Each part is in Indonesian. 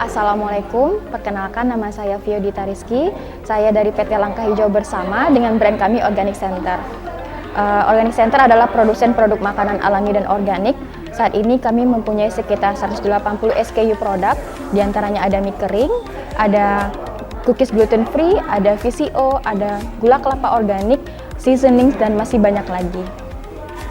Assalamualaikum. Perkenalkan, nama saya Viodita Rizky. Saya dari PT Langkah Hijau Bersama dengan brand kami Organic Center. Organic Center adalah produsen produk makanan alami dan organik. Saat ini kami mempunyai sekitar 180 SKU produk, diantaranya ada mie kering, ada cookies gluten free, ada VCO, ada gula kelapa organik, seasoning, dan masih banyak lagi.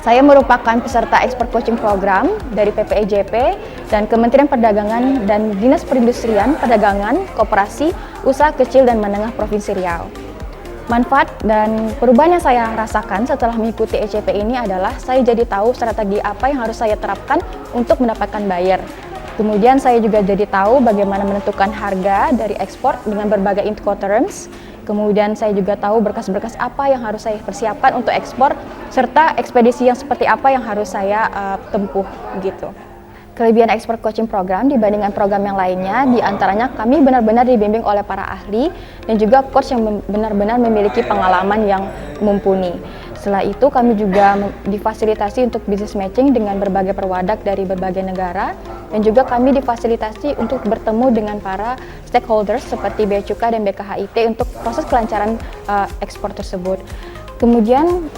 Saya merupakan peserta ekspor coaching program dari PPEJP dan Kementerian Perdagangan dan Dinas Perindustrian, Perdagangan, Koperasi, Usaha Kecil dan Menengah Provinsi Riau. Manfaat dan perubahan yang saya rasakan setelah mengikuti ECP ini adalah saya jadi tahu strategi apa yang harus saya terapkan untuk mendapatkan buyer. Kemudian saya juga jadi tahu bagaimana menentukan harga dari ekspor dengan berbagai Incoterms. Kemudian saya juga tahu berkas-berkas apa yang harus saya persiapkan untuk ekspor, serta ekspedisi yang seperti apa yang harus saya tempuh gitu. Kelebihan ekspor coaching program dibandingkan program yang lainnya, diantaranya kami benar-benar dibimbing oleh para ahli dan juga coach yang benar-benar memiliki pengalaman yang mumpuni. Setelah itu kami juga difasilitasi untuk business matching dengan berbagai perwadak dari berbagai negara, dan juga kami difasilitasi untuk bertemu dengan para stakeholders seperti Bea Cukai dan BKHIT untuk proses kelancaran ekspor tersebut. Kemudian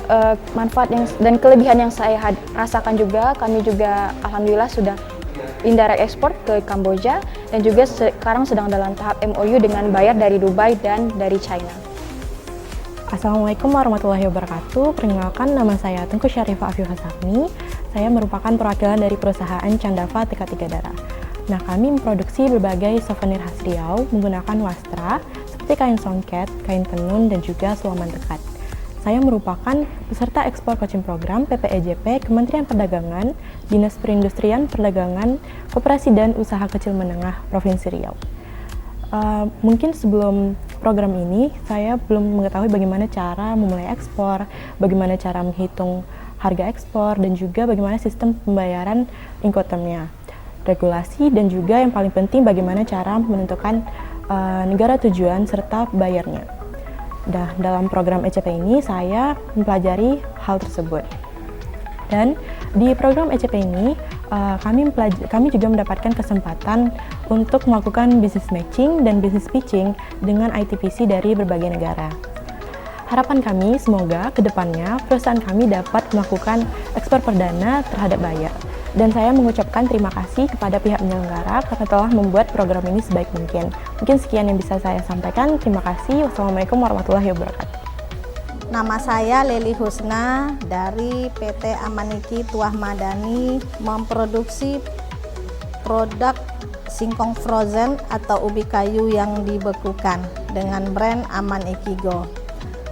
manfaat dan kelebihan yang saya rasakan juga, kami juga alhamdulillah sudah indirect ekspor ke Kamboja dan juga sekarang sedang dalam tahap MOU dengan buyer dari Dubai dan dari China. Assalamualaikum warahmatullahi wabarakatuh. Perkenalkan, nama saya Tengku Syarifah Afifah Safni. Saya merupakan perwakilan dari perusahaan Candava Tika Tiga Darah. Nah, kami memproduksi berbagai souvenir khas Riau menggunakan wastra seperti kain songket, kain tenun, dan juga sulaman tekat. Saya merupakan peserta ekspor coaching program PPEJP Kementerian Perdagangan, Dinas Perindustrian, Perdagangan, Koperasi dan Usaha Kecil Menengah Provinsi Riau. Mungkin sebelum program ini saya belum mengetahui bagaimana cara memulai ekspor, bagaimana cara menghitung harga ekspor, dan juga bagaimana sistem pembayaran Incotermnya, regulasi, dan juga yang paling penting bagaimana cara menentukan negara tujuan serta bayarnya. Nah, dalam program ECP ini saya mempelajari hal tersebut. Dan di program ECP ini kami juga mendapatkan kesempatan untuk melakukan business matching dan business pitching dengan ITPC dari berbagai negara. Harapan kami semoga kedepannya perusahaan kami dapat melakukan ekspor perdana terhadap buyer. Dan saya mengucapkan terima kasih kepada pihak penyelenggara karena telah membuat program ini sebaik mungkin. Mungkin sekian yang bisa saya sampaikan. Terima kasih. Wassalamualaikum warahmatullahi wabarakatuh. Nama saya Leli Husna dari PT Amaniki Tuah Madani, memproduksi produk singkong frozen atau ubi kayu yang dibekukan dengan brand Aman Ikigo.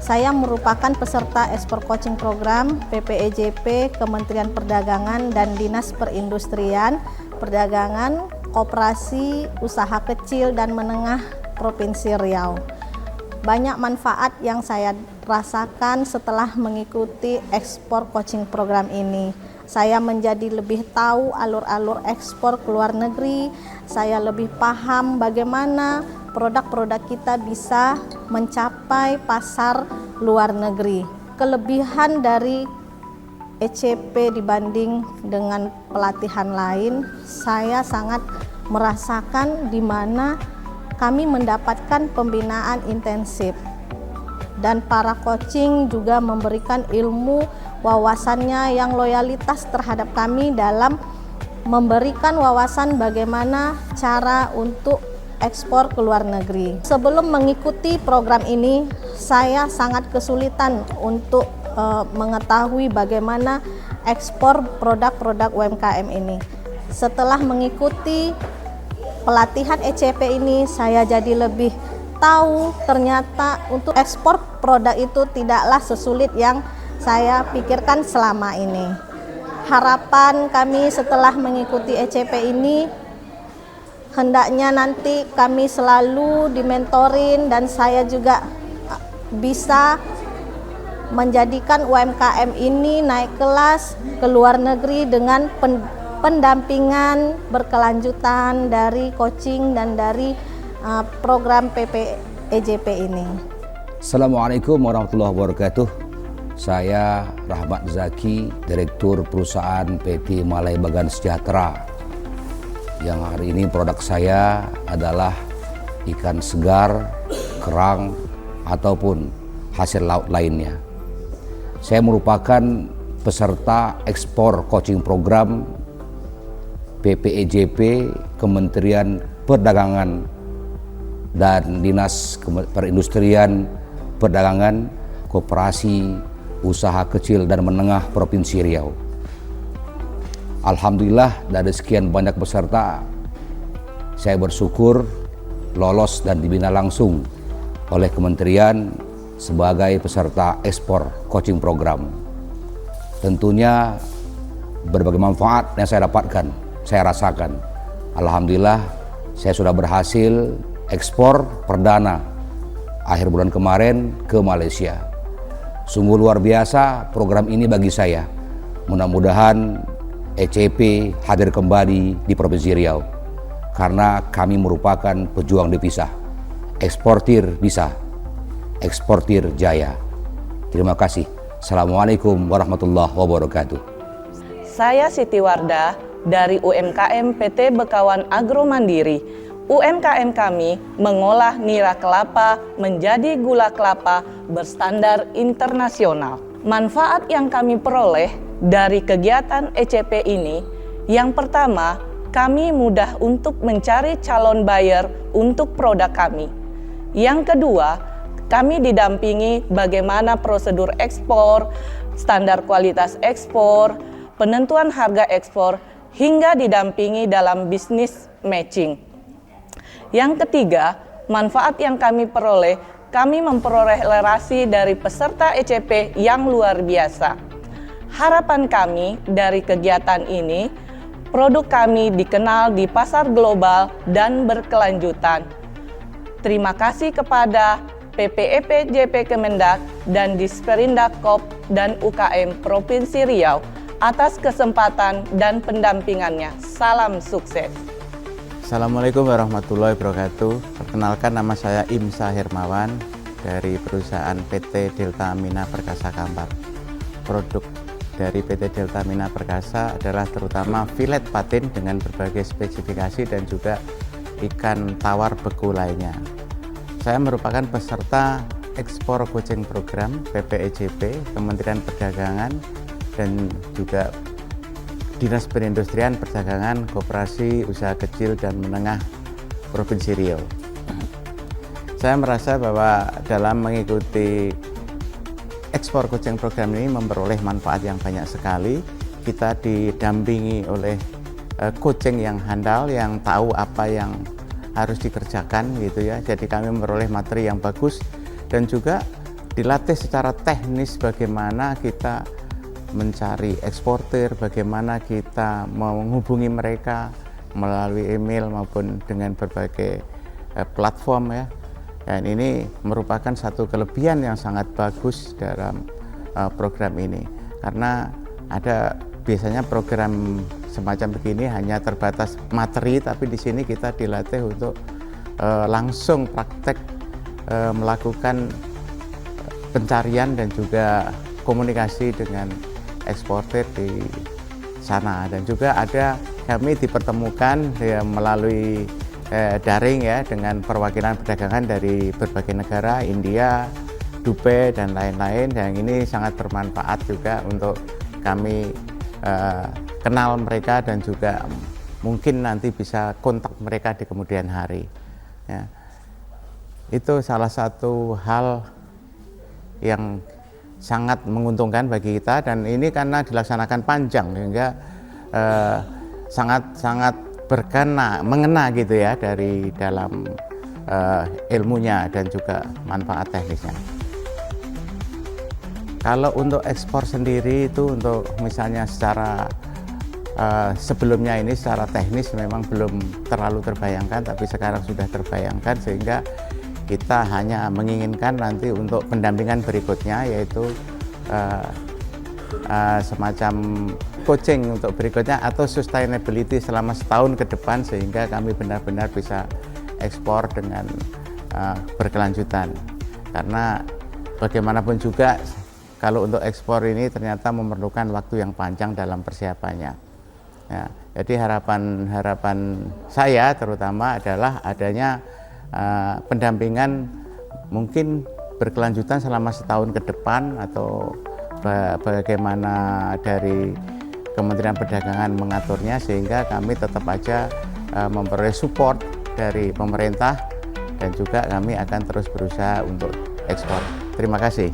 Saya merupakan peserta ekspor coaching program PPEJP Kementerian Perdagangan dan Dinas Perindustrian, Perdagangan, Koperasi, Usaha Kecil dan Menengah Provinsi Riau. Banyak manfaat yang saya rasakan setelah mengikuti ekspor coaching program ini. Saya menjadi lebih tahu alur-alur ekspor ke luar negeri. Saya lebih paham bagaimana produk-produk kita bisa mencapai pasar luar negeri. Kelebihan dari ECP dibanding dengan pelatihan lain, saya sangat merasakan di mana kami mendapatkan pembinaan intensif dan para coaching juga memberikan ilmu wawasannya yang loyalitas terhadap kami dalam memberikan wawasan bagaimana cara untuk ekspor ke luar negeri. Sebelum mengikuti program ini, saya sangat kesulitan untuk mengetahui bagaimana ekspor produk-produk UMKM ini. Setelah mengikuti pelatihan ECP ini, saya jadi lebih tahu ternyata untuk ekspor produk itu tidaklah sesulit yang saya pikirkan selama ini. Harapan kami setelah mengikuti ECP ini, hendaknya nanti kami selalu dimentorin dan saya juga bisa menjadikan UMKM ini naik kelas ke luar negeri dengan pendampingan berkelanjutan dari coaching dan dari program PPEJP ini. Assalamualaikum warahmatullahi wabarakatuh. Saya Rahmat Zaki, Direktur Perusahaan PT Malai Bagan Sejahtera. Yang hari ini produk saya adalah ikan segar, kerang, ataupun hasil laut lainnya. Saya merupakan peserta ekspor coaching program PPEJP Kementerian Perdagangan dan Dinas Perindustrian Perdagangan Koperasi Usaha Kecil dan Menengah Provinsi Riau. Alhamdulillah dari sekian banyak peserta, saya bersyukur lolos dan dibina langsung oleh kementerian sebagai peserta ekspor coaching program. Tentunya berbagai manfaat yang saya dapatkan, saya rasakan. Alhamdulillah saya sudah berhasil ekspor perdana akhir bulan kemarin ke Malaysia. Sungguh luar biasa program ini bagi saya. Mudah-mudahan ECP hadir kembali di Provinsi Riau, karena kami merupakan pejuang devisa. Eksportir bisa, eksportir jaya. Terima kasih. Assalamualaikum warahmatullahi wabarakatuh. Saya Siti Wardah dari UMKM PT Bekawan Agro Mandiri. UMKM kami mengolah nira kelapa menjadi gula kelapa berstandar internasional. Manfaat yang kami peroleh dari kegiatan ECP ini, yang pertama, kami mudah untuk mencari calon buyer untuk produk kami. Yang kedua, kami didampingi bagaimana prosedur ekspor, standar kualitas ekspor, penentuan harga ekspor, hingga didampingi dalam bisnis matching. Yang ketiga, manfaat yang kami peroleh, kami memperoleh relasi dari peserta ECP yang luar biasa. Harapan kami dari kegiatan ini, produk kami dikenal di pasar global dan berkelanjutan. Terima kasih kepada PPEPJP Kemendak dan Disperindak dan UKM Provinsi Riau atas kesempatan dan pendampingannya. Salam sukses. Assalamualaikum warahmatullahi wabarakatuh. Perkenalkan, nama saya Imsa Hermawan dari perusahaan PT Delta Mina Perkasa Kampar. Produk dari PT Delta Mina Perkasa adalah terutama filet patin dengan berbagai spesifikasi dan juga ikan tawar beku lainnya. Saya merupakan peserta ekspor coaching program PPEJP Kementerian Perdagangan dan juga Dinas Perindustrian Perdagangan Koperasi Usaha Kecil dan Menengah Provinsi Riau. Saya merasa bahwa dalam mengikuti ekspor coaching program ini memperoleh manfaat yang banyak sekali. Kita didampingi oleh coaching yang handal, yang tahu apa yang harus dikerjakan gitu ya. Jadi kami memperoleh materi yang bagus dan juga dilatih secara teknis bagaimana kita mencari eksportir, bagaimana kita menghubungi mereka melalui email maupun dengan berbagai platform ya. Dan ini merupakan satu kelebihan yang sangat bagus dalam program ini, karena ada biasanya program semacam begini hanya terbatas materi, tapi di sini kita dilatih untuk langsung praktek melakukan pencarian dan juga komunikasi dengan eksportir di sana. Dan juga ada kami dipertemukan ya, melalui daring ya dengan perwakilan perdagangan dari berbagai negara, India, Dubai dan lain-lain. Dan ini sangat bermanfaat juga untuk kami kenal mereka dan juga mungkin nanti bisa kontak mereka di kemudian hari. Ya. Itu salah satu hal yang sangat menguntungkan bagi kita, dan ini karena dilaksanakan panjang sehingga sangat mengena gitu ya dari dalam ilmunya dan juga manfaat teknisnya. Kalau untuk ekspor sendiri itu untuk misalnya secara sebelumnya ini secara teknis memang belum terlalu terbayangkan, tapi sekarang sudah terbayangkan, sehingga kita hanya menginginkan nanti untuk pendampingan berikutnya, yaitu semacam coaching untuk berikutnya atau sustainability selama setahun ke depan, sehingga kami benar-benar bisa ekspor dengan berkelanjutan. Karena bagaimanapun juga kalau untuk ekspor ini ternyata memerlukan waktu yang panjang dalam persiapannya. Ya, Jadi harapan saya terutama adalah adanya pendampingan mungkin berkelanjutan selama setahun ke depan, atau bagaimana dari Kementerian Perdagangan mengaturnya, sehingga kami tetap aja memperoleh support dari pemerintah, dan juga kami akan terus berusaha untuk ekspor. Terima kasih.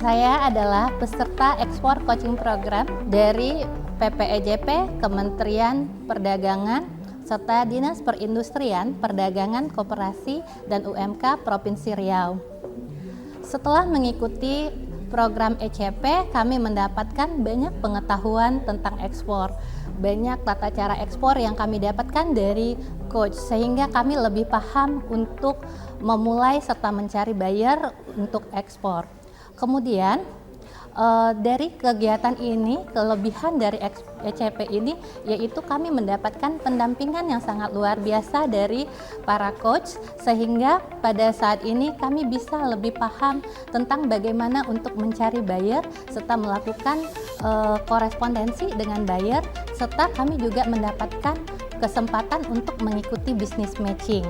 Saya adalah peserta ekspor coaching program dari PPEJP, Kementerian Perdagangan, serta Dinas Perindustrian, Perdagangan, Koperasi, dan UMK Provinsi Riau. Setelah mengikuti program ECP, kami mendapatkan banyak pengetahuan tentang ekspor. Banyak tata cara ekspor yang kami dapatkan dari coach, sehingga kami lebih paham untuk memulai serta mencari buyer untuk ekspor. Kemudian dari kegiatan ini, kelebihan dari ECP ini yaitu kami mendapatkan pendampingan yang sangat luar biasa dari para coach, sehingga pada saat ini kami bisa lebih paham tentang bagaimana untuk mencari buyer serta melakukan korespondensi dengan buyer, serta kami juga mendapatkan kesempatan untuk mengikuti business matching.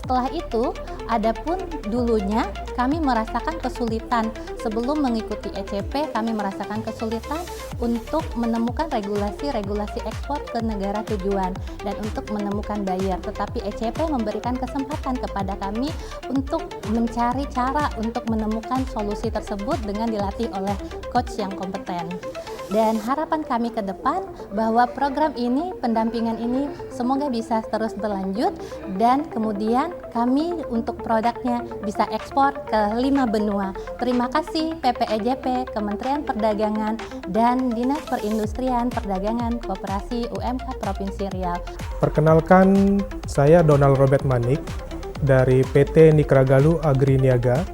Setelah itu, adapun dulunya kami merasakan kesulitan sebelum mengikuti ECP, kami merasakan kesulitan untuk menemukan regulasi ekspor ke negara tujuan dan untuk menemukan buyer. Tetapi ECP memberikan kesempatan kepada kami untuk mencari cara untuk menemukan solusi tersebut dengan dilatih oleh coach yang kompeten. Dan harapan kami ke depan bahwa program ini, pendampingan ini semoga bisa terus berlanjut, dan kemudian kami untuk produknya bisa ekspor ke 5 benua. Terima kasih PPEJP, Kementerian Perdagangan, dan Dinas Perindustrian, Perdagangan, Koperasi, UMK Provinsi Riau. Perkenalkan, saya Donald Robert Manik dari PT Nikragalu Agriniaga.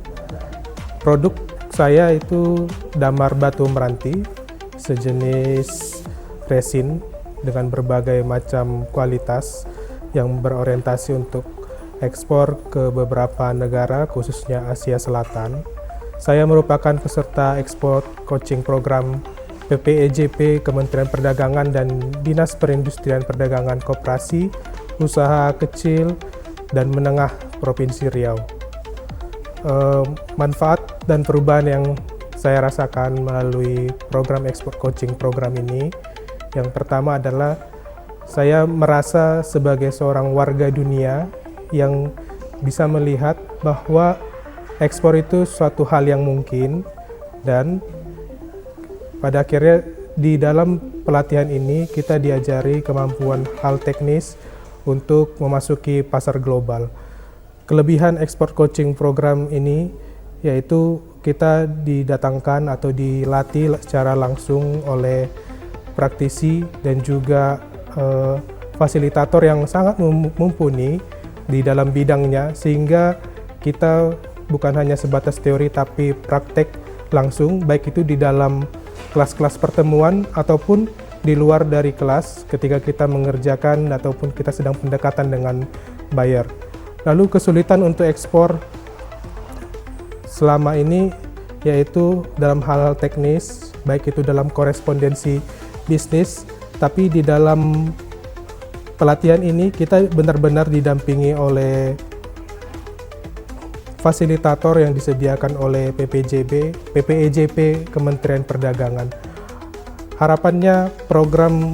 Produk saya itu damar batu meranti, sejenis resin dengan berbagai macam kualitas yang berorientasi untuk ekspor ke beberapa negara, khususnya Asia Selatan. Saya merupakan peserta ekspor coaching program PPEJP, Kementerian Perdagangan, dan Dinas Perindustrian Perdagangan Koperasi, Usaha Kecil dan Menengah Provinsi Riau. Manfaat dan perubahan yang saya rasakan melalui program ekspor coaching program ini, yang pertama adalah saya merasa sebagai seorang warga dunia yang bisa melihat bahwa ekspor itu suatu hal yang mungkin, dan pada akhirnya di dalam pelatihan ini kita diajari kemampuan hal teknis untuk memasuki pasar global. Kelebihan ekspor coaching program ini yaitu kita didatangkan atau dilatih secara langsung oleh praktisi dan juga fasilitator yang sangat mumpuni di dalam bidangnya, sehingga kita bukan hanya sebatas teori tapi praktek langsung, baik itu di dalam kelas-kelas pertemuan ataupun di luar dari kelas ketika kita mengerjakan ataupun kita sedang pendekatan dengan buyer. Lalu kesulitan untuk ekspor selama ini yaitu dalam hal teknis, baik itu dalam korespondensi bisnis, tapi di dalam pelatihan ini kita benar-benar didampingi oleh fasilitator yang disediakan oleh PPEJP, Kementerian Perdagangan. Harapannya program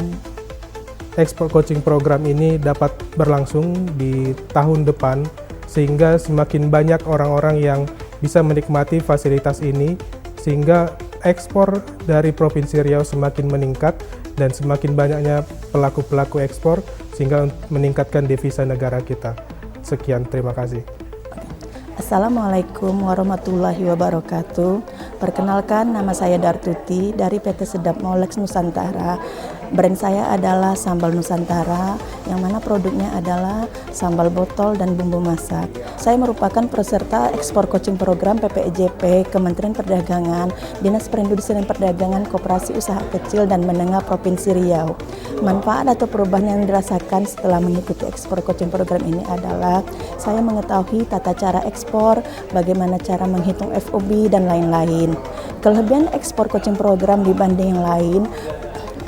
ekspor coaching program ini dapat berlangsung di tahun depan, sehingga semakin banyak orang-orang yang bisa menikmati fasilitas ini, sehingga ekspor dari Provinsi Riau semakin meningkat dan semakin banyaknya pelaku-pelaku ekspor, sehingga meningkatkan devisa negara kita. Sekian, terima kasih. Assalamualaikum warahmatullahi wabarakatuh. Perkenalkan, nama saya Dartuti dari PT Sedap Molex Nusantara. Brand saya adalah Sambal Nusantara, yang mana produknya adalah sambal botol dan bumbu masak. Saya merupakan peserta ekspor coaching program PPEJP, Kementerian Perdagangan, Dinas Perindustrian Perdagangan, Koperasi, Usaha Kecil dan Menengah Provinsi Riau. Manfaat atau perubahan yang dirasakan setelah mengikuti ekspor coaching program ini adalah saya mengetahui tata cara ekspor, bagaimana cara menghitung FOB dan lain-lain. Kelebihan ekspor coaching program dibanding yang lain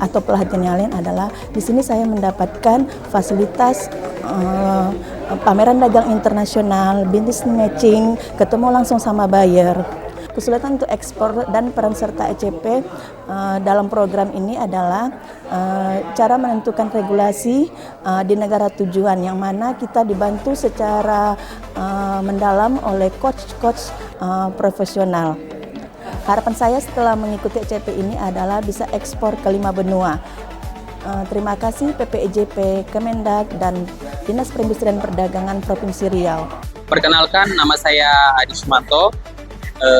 atau pelatihan yang lain adalah di sini saya mendapatkan fasilitas pameran dagang internasional, business matching, ketemu langsung sama buyer. Kesulitan untuk ekspor dan peran serta ECP dalam program ini adalah cara menentukan regulasi di negara tujuan, yang mana kita dibantu secara mendalam oleh coach-coach profesional. Harapan saya setelah mengikuti ECP ini adalah bisa ekspor ke 5 benua. Terima kasih PPEJP, Kemendag, dan Dinas Perindustrian Perdagangan Provinsi Riau. Perkenalkan, nama saya Adi Sumanto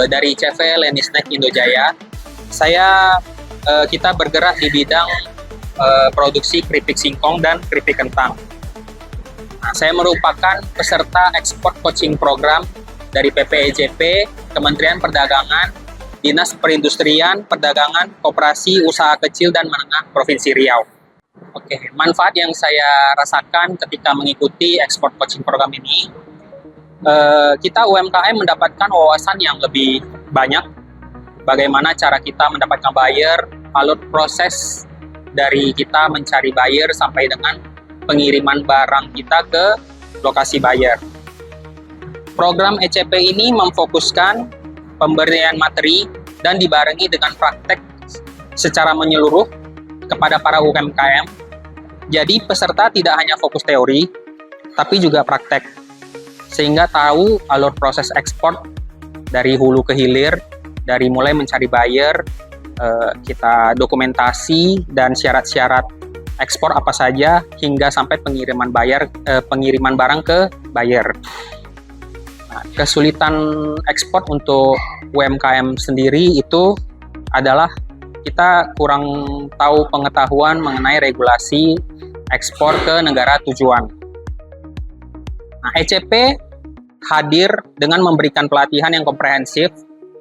dari CV Lenisnek Indojaya. Kita bergerak di bidang produksi keripik singkong dan keripik kentang. Nah, saya merupakan peserta ekspor coaching program dari PPEJP, Kementerian Perdagangan, Dinas Perindustrian Perdagangan, Koperasi Usaha Kecil dan Menengah Provinsi Riau. Oke, manfaat yang saya rasakan ketika mengikuti ekspor coaching program ini, kita UMKM mendapatkan wawasan yang lebih banyak bagaimana cara kita mendapatkan buyer, alur proses dari kita mencari buyer sampai dengan pengiriman barang kita ke lokasi buyer. Program ECP ini memfokuskan pemberian materi dan dibarengi dengan praktek secara menyeluruh kepada para UMKM. Jadi peserta tidak hanya fokus teori, tapi juga praktek, sehingga tahu alur proses ekspor dari hulu ke hilir, dari mulai mencari buyer, kita dokumentasi dan syarat-syarat ekspor apa saja, hingga sampai pengiriman barang ke buyer. Nah, kesulitan ekspor untuk UMKM sendiri itu adalah kita kurang tahu pengetahuan mengenai regulasi ekspor ke negara tujuan. Nah, ECP hadir dengan memberikan pelatihan yang komprehensif,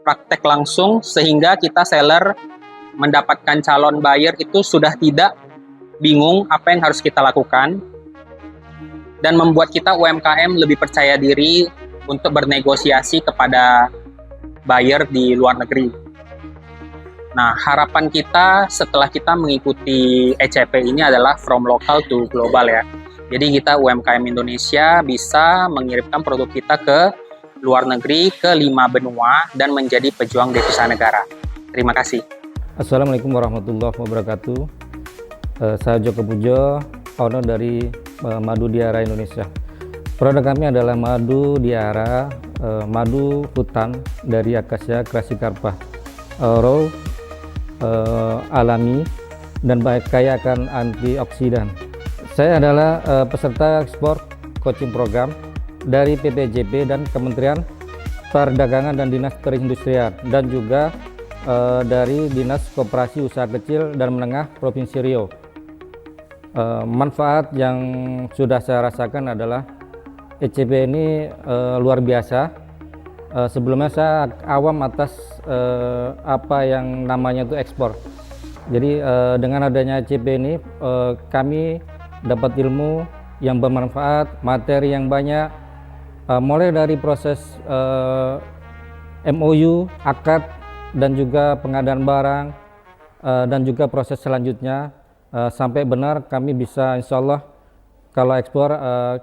praktek langsung, sehingga kita seller mendapatkan calon buyer itu sudah tidak bingung apa yang harus kita lakukan, dan membuat kita UMKM lebih percaya diri untuk bernegosiasi kepada buyer di luar negeri. Nah, harapan kita setelah kita mengikuti ECP ini adalah from local to global ya. Jadi kita UMKM Indonesia bisa mengirimkan produk kita ke luar negeri, ke 5 benua, dan menjadi pejuang devisa negara. Terima kasih. Assalamualaikum warahmatullahi wabarakatuh. Saya Joko Pujo, owner dari Madu Diara Indonesia. Produk kami adalah madu diara, madu hutan dari akasia crassicarpa, raw, alami, dan kaya akan antioksidan. Saya adalah peserta ekspor coaching program dari PPJP dan Kementerian Perdagangan dan Dinas Perindustrian, dan juga dari Dinas Koperasi Usaha Kecil dan Menengah Provinsi Riau. Manfaat yang sudah saya rasakan adalah ECP ini luar biasa. Sebelumnya saya awam atas apa yang namanya itu ekspor. Jadi dengan adanya ECP ini kami dapat ilmu yang bermanfaat, materi yang banyak, mulai dari proses MOU, akad, dan juga pengadaan barang, dan juga proses selanjutnya, sampai benar kami bisa, insya Allah kalau ekspor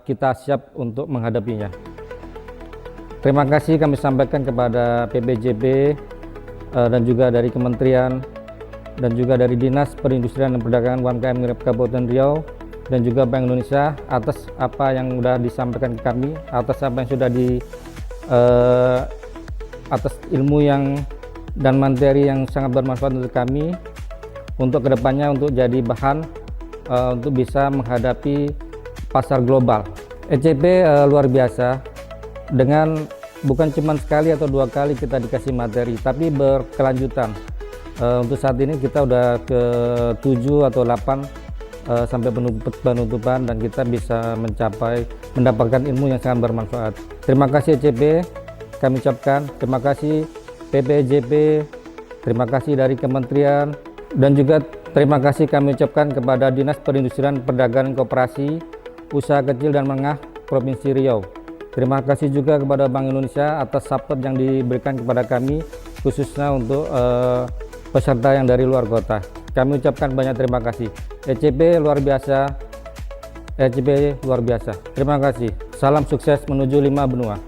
kita siap untuk menghadapinya. Terima kasih kami sampaikan kepada PPJP dan juga dari Kementerian, dan juga dari Dinas Perindustrian dan Perdagangan UMKM Kabupaten Riau, dan juga Bank Indonesia atas apa yang sudah disampaikan ke kami, atas apa yang sudah atas ilmu yang dan materi yang sangat bermanfaat untuk kami, untuk kedepannya untuk jadi bahan untuk bisa menghadapi pasar global. ECP luar biasa, dengan bukan cuma sekali atau 2 kali kita dikasih materi, tapi berkelanjutan. Untuk saat ini kita udah ke 7 atau 8 sampai penutupan, dan kita bisa mendapatkan ilmu yang sangat bermanfaat. Terima kasih ECP, kami ucapkan terima kasih PPJP, terima kasih dari Kementerian, dan juga terima kasih kami ucapkan kepada Dinas Perindustrian Perdagangan Koperasi Usaha Kecil dan Menengah Provinsi Riau. Terima kasih juga kepada Bank Indonesia atas support yang diberikan kepada kami, khususnya untuk peserta yang dari luar kota. kami ucapkan banyak terima kasih. ECP luar biasa, ECP luar biasa. Terima kasih. Salam sukses menuju 5 benua.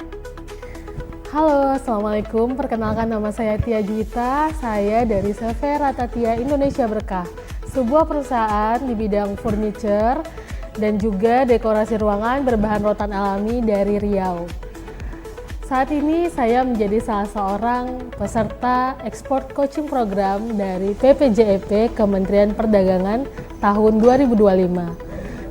Halo, Assalamualaikum. Perkenalkan nama saya Tia Juwita. Saya dari CV Ratatia Indonesia Berkah, sebuah perusahaan di bidang furniture dan juga dekorasi ruangan berbahan rotan alami dari Riau. Saat ini saya menjadi salah seorang peserta ekspor coaching program dari PPJEP Kementerian Perdagangan tahun 2025.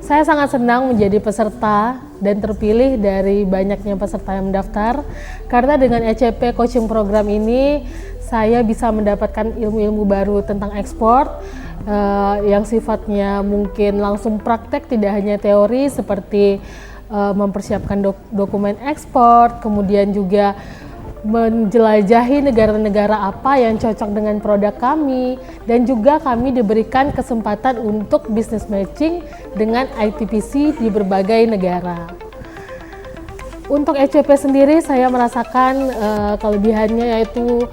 Saya sangat senang menjadi peserta dan terpilih dari banyaknya peserta yang mendaftar, karena dengan ECP coaching program ini saya bisa mendapatkan ilmu-ilmu baru tentang ekspor yang sifatnya mungkin langsung praktek, tidak hanya teori seperti mempersiapkan dokumen ekspor, kemudian juga menjelajahi negara-negara apa yang cocok dengan produk kami, dan juga kami diberikan kesempatan untuk business matching dengan ITPC di berbagai negara. Untuk ECP sendiri saya merasakan kelebihannya yaitu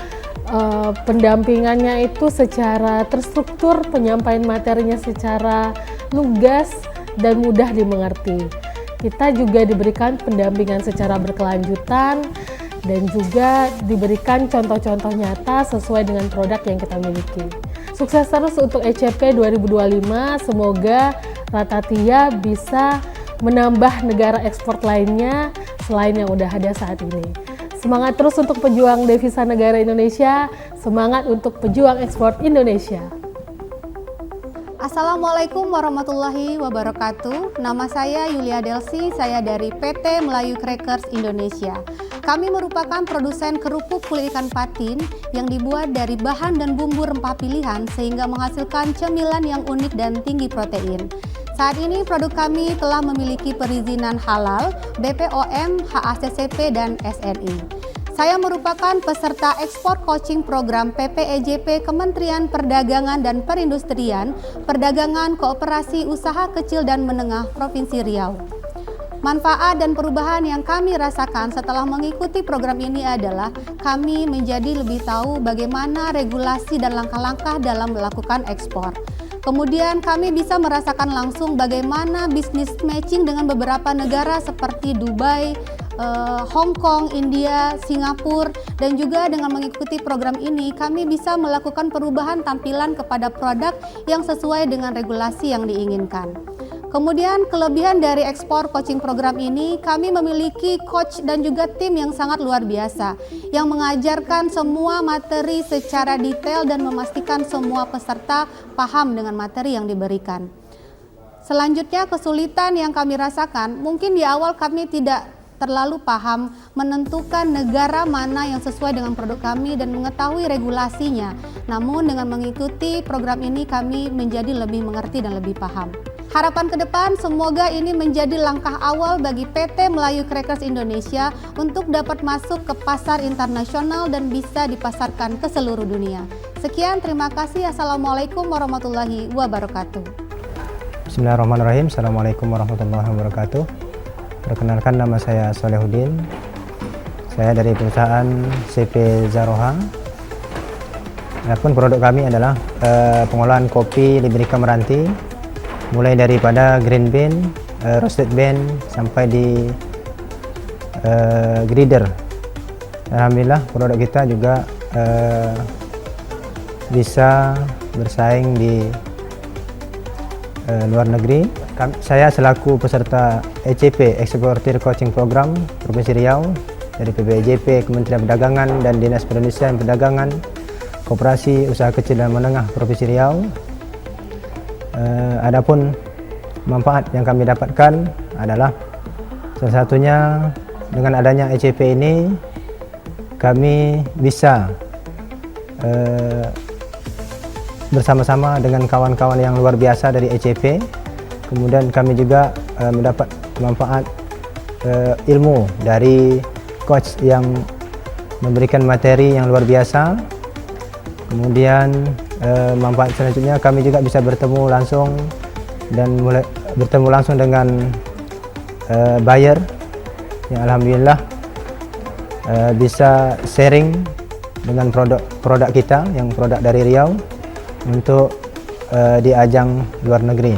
pendampingannya itu secara terstruktur, penyampaian materinya secara lugas dan mudah dimengerti. Kita juga diberikan pendampingan secara berkelanjutan dan juga diberikan contoh-contoh nyata sesuai dengan produk yang kita miliki. Sukses terus untuk ECP 2025, semoga Ratatia bisa menambah negara ekspor lainnya selain yang udah ada saat ini. Semangat terus untuk pejuang devisa negara Indonesia, semangat untuk pejuang ekspor Indonesia. Assalamualaikum warahmatullahi wabarakatuh. Nama saya Yulia Delsi, saya dari PT Melayu Crackers Indonesia. Kami merupakan produsen kerupuk kulit ikan patin yang dibuat dari bahan dan bumbu rempah pilihan sehingga menghasilkan cemilan yang unik dan tinggi protein. Saat ini produk kami telah memiliki perizinan halal, BPOM, HACCP, dan SNI. Saya merupakan peserta ekspor coaching program PPEJP Kementerian Perdagangan dan Perindustrian, Perdagangan Koperasi Usaha Kecil dan Menengah Provinsi Riau. Manfaat dan perubahan yang kami rasakan setelah mengikuti program ini adalah kami menjadi lebih tahu bagaimana regulasi dan langkah-langkah dalam melakukan ekspor. Kemudian kami bisa merasakan langsung bagaimana bisnis matching dengan beberapa negara seperti Dubai, Hong Kong, India, Singapura, dan juga dengan mengikuti program ini kami bisa melakukan perubahan tampilan kepada produk yang sesuai dengan regulasi yang diinginkan. Kemudian kelebihan dari ekspor coaching program ini, kami memiliki coach dan juga tim yang sangat luar biasa yang mengajarkan semua materi secara detail dan memastikan semua peserta paham dengan materi yang diberikan. Selanjutnya, kesulitan yang kami rasakan, mungkin di awal kami tidak terlalu paham menentukan negara mana yang sesuai dengan produk kami dan mengetahui regulasinya. Namun dengan mengikuti program ini kami menjadi lebih mengerti dan lebih paham. Harapan ke depan semoga ini menjadi langkah awal bagi PT Melayu Crackers Indonesia untuk dapat masuk ke pasar internasional dan bisa dipasarkan ke seluruh dunia. Sekian, terima kasih. Assalamualaikum warahmatullahi wabarakatuh. Bismillahirrahmanirrahim. Assalamualaikum warahmatullahi wabarakatuh. Perkenalkan, nama saya Solehudin. Saya dari perusahaan CP Zaroha. Adapun produk kami adalah pengolahan kopi Liberica Meranti, mulai daripada green bean, roasted bean, sampai di grinder. Alhamdulillah produk kita juga bisa bersaing di luar negeri. Saya selaku peserta ECP Exporter Coaching Program Provinsi Riau dari PPEJP Kementerian Perdagangan dan Dinas Perindustrian Perdagangan Koperasi Usaha Kecil dan Menengah Provinsi Riau. Adapun manfaat yang kami dapatkan adalah salah satunya dengan adanya ECP ini kami bisa bersama-sama dengan kawan-kawan yang luar biasa dari ECP. Kemudian kami juga mendapat manfaat ilmu dari coach yang memberikan materi yang luar biasa. Kemudian manfaat selanjutnya kami juga bisa bertemu langsung dan bertemu langsung dengan buyer yang alhamdulillah bisa sharing dengan produk kita yang produk dari Riau untuk di ajang luar negeri.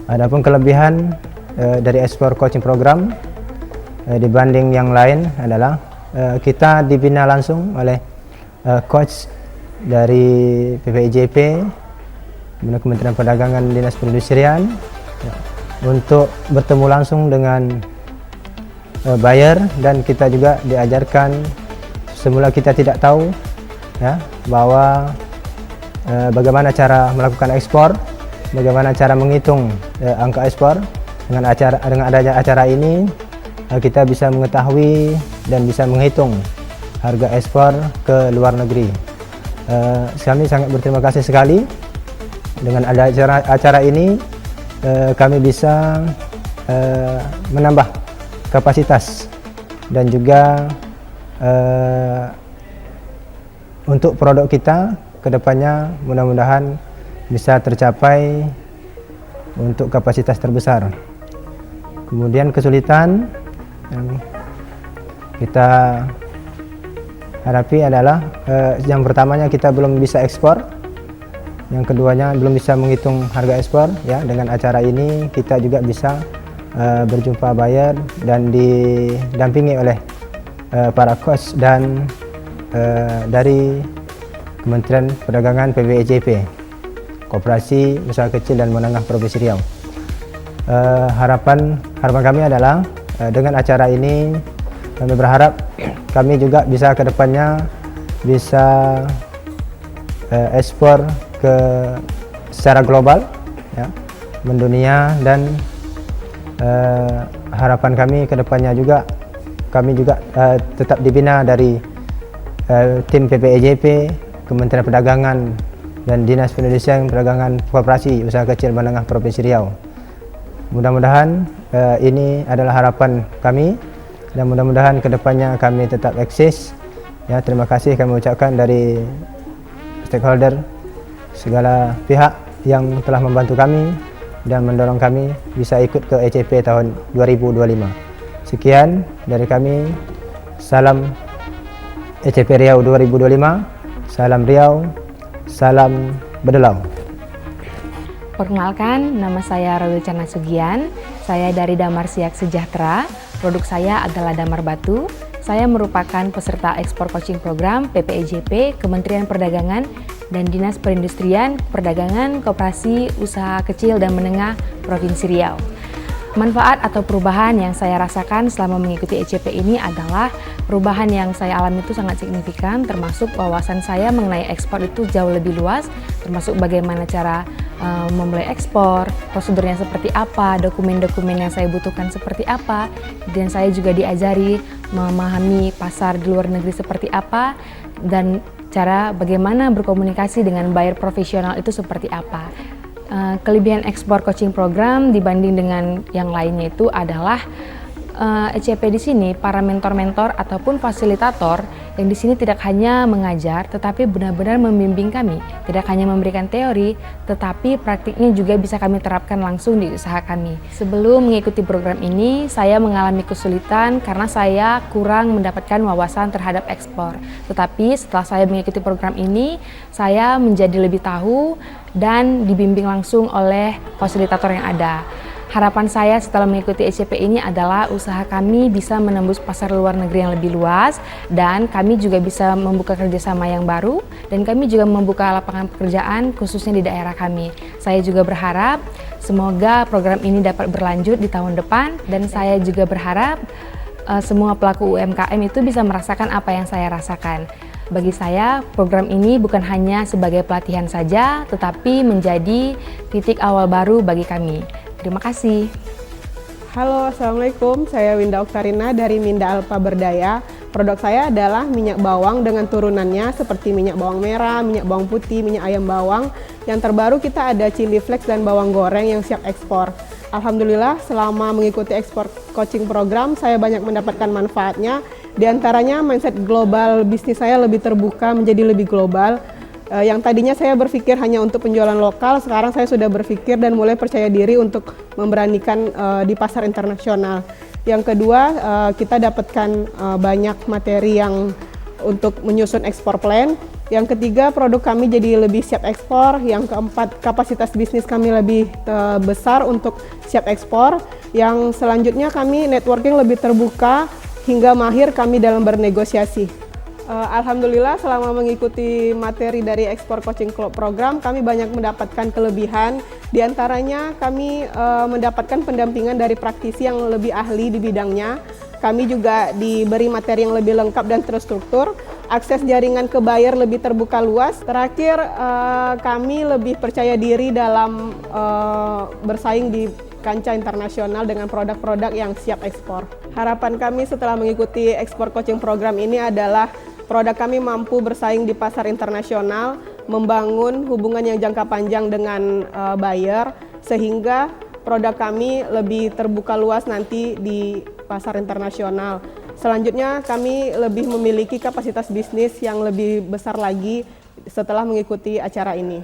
Adapun kelebihan dari ekspor coaching program dibanding yang lain adalah kita dibina langsung oleh coach dari PPIJP, Kementerian Perdagangan, Dinas Perindustrian, untuk bertemu langsung dengan buyer, dan kita juga diajarkan. Semula kita tidak tahu ya bahwa bagaimana cara melakukan ekspor, bagaimana cara menghitung angka ekspor. Dengan adanya acara ini kita bisa mengetahui dan bisa menghitung harga ekspor ke luar negeri. Kami sangat berterima kasih sekali dengan ada acara ini. Kami bisa menambah kapasitas dan juga untuk produk kita kedepannya mudah-mudahan bisa tercapai untuk kapasitas terbesar. Kemudian kesulitan yang kita hadapi adalah yang pertamanya kita belum bisa ekspor, yang keduanya belum bisa menghitung harga ekspor. Ya, dengan acara ini kita juga bisa berjumpa buyer dan didampingi oleh para coach dan dari Kementerian Perdagangan PPIJP, Koperasi Usaha Kecil dan Menengah Provinsi Riau. Harapan kami adalah dengan acara ini kami berharap kami juga bisa kedepannya bisa ekspor secara global, ya, mendunia, dan harapan kami kedepannya juga kami juga tetap dibina dari tim PPIJP, Kementerian Perdagangan dan Dinas Perindustrian Perdagangan Koperasi Usaha Kecil Menengah Provinsi Riau. Mudah-mudahan ini adalah harapan kami, dan mudah-mudahan kedepannya kami tetap eksis. Ya, terima kasih kami ucapkan dari stakeholder, segala pihak yang telah membantu kami dan mendorong kami bisa ikut ke ECP tahun 2025. Sekian dari kami, salam ECP Riau 2025, salam Riau, salam Bedelau. Perkenalkan, nama saya Rawilcana Sugian, saya dari Damar Siak Sejahtera, produk saya adalah damar batu. Saya merupakan peserta ekspor coaching program PPIJP, Kementerian Perdagangan dan Dinas Perindustrian, Perdagangan, Koperasi, Usaha Kecil dan Menengah Provinsi Riau. Manfaat atau perubahan yang saya rasakan selama mengikuti ECP ini adalah perubahan yang saya alami itu sangat signifikan, termasuk wawasan saya mengenai ekspor itu jauh lebih luas, termasuk bagaimana cara memulai ekspor, prosedurnya seperti apa, dokumen-dokumen yang saya butuhkan seperti apa, dan saya juga diajari memahami pasar di luar negeri seperti apa, dan cara bagaimana berkomunikasi dengan buyer profesional itu seperti apa. Kelebihan ekspor coaching program dibanding dengan yang lainnya itu adalah ECP di sini para mentor-mentor ataupun fasilitator yang di sini tidak hanya mengajar tetapi benar-benar membimbing kami, tidak hanya memberikan teori tetapi praktiknya juga bisa kami terapkan langsung di usaha kami. Sebelum mengikuti program ini saya mengalami kesulitan karena saya kurang mendapatkan wawasan terhadap ekspor. Tetapi setelah saya mengikuti program ini saya menjadi lebih tahu dan dibimbing langsung oleh fasilitator yang ada. Harapan saya setelah mengikuti ECP ini adalah usaha kami bisa menembus pasar luar negeri yang lebih luas dan kami juga bisa membuka kerjasama yang baru dan kami juga membuka lapangan pekerjaan khususnya di daerah kami. Saya juga berharap semoga program ini dapat berlanjut di tahun depan dan saya juga berharap semua pelaku UMKM itu bisa merasakan apa yang saya rasakan. Bagi saya, program ini bukan hanya sebagai pelatihan saja, tetapi menjadi titik awal baru bagi kami. Terima kasih. Halo, Assalamualaikum. Saya Winda Oktarina dari Minda Alpa Berdaya. Produk saya adalah minyak bawang dengan turunannya seperti minyak bawang merah, minyak bawang putih, minyak ayam bawang. Yang terbaru kita ada chili flakes dan bawang goreng yang siap ekspor. Alhamdulillah selama mengikuti ekspor coaching program saya banyak mendapatkan manfaatnya. Di antaranya mindset global bisnis saya lebih terbuka menjadi lebih global. Yang tadinya saya berpikir hanya untuk penjualan lokal, sekarang saya sudah berpikir dan mulai percaya diri untuk memberanikan di pasar internasional. Yang kedua, kita dapatkan banyak materi yang untuk menyusun ekspor plan. Yang ketiga, produk kami jadi lebih siap ekspor. Yang keempat, kapasitas bisnis kami lebih besar untuk siap ekspor. Yang selanjutnya, kami networking lebih terbuka hingga mahir kami dalam bernegosiasi. Alhamdulillah, selama mengikuti materi dari Ekspor Coaching Program, kami banyak mendapatkan kelebihan. Di antaranya, kami mendapatkan pendampingan dari praktisi yang lebih ahli di bidangnya. Kami juga diberi materi yang lebih lengkap dan terstruktur, akses jaringan ke buyer lebih terbuka luas. Terakhir, kami lebih percaya diri dalam bersaing di kancah internasional dengan produk-produk yang siap ekspor. Harapan kami setelah mengikuti Ekspor Coaching Program ini adalah produk kami mampu bersaing di pasar internasional, membangun hubungan yang jangka panjang dengan buyer, sehingga produk kami lebih terbuka luas nanti di pasar internasional. Selanjutnya, kami lebih memiliki kapasitas bisnis yang lebih besar lagi setelah mengikuti acara ini.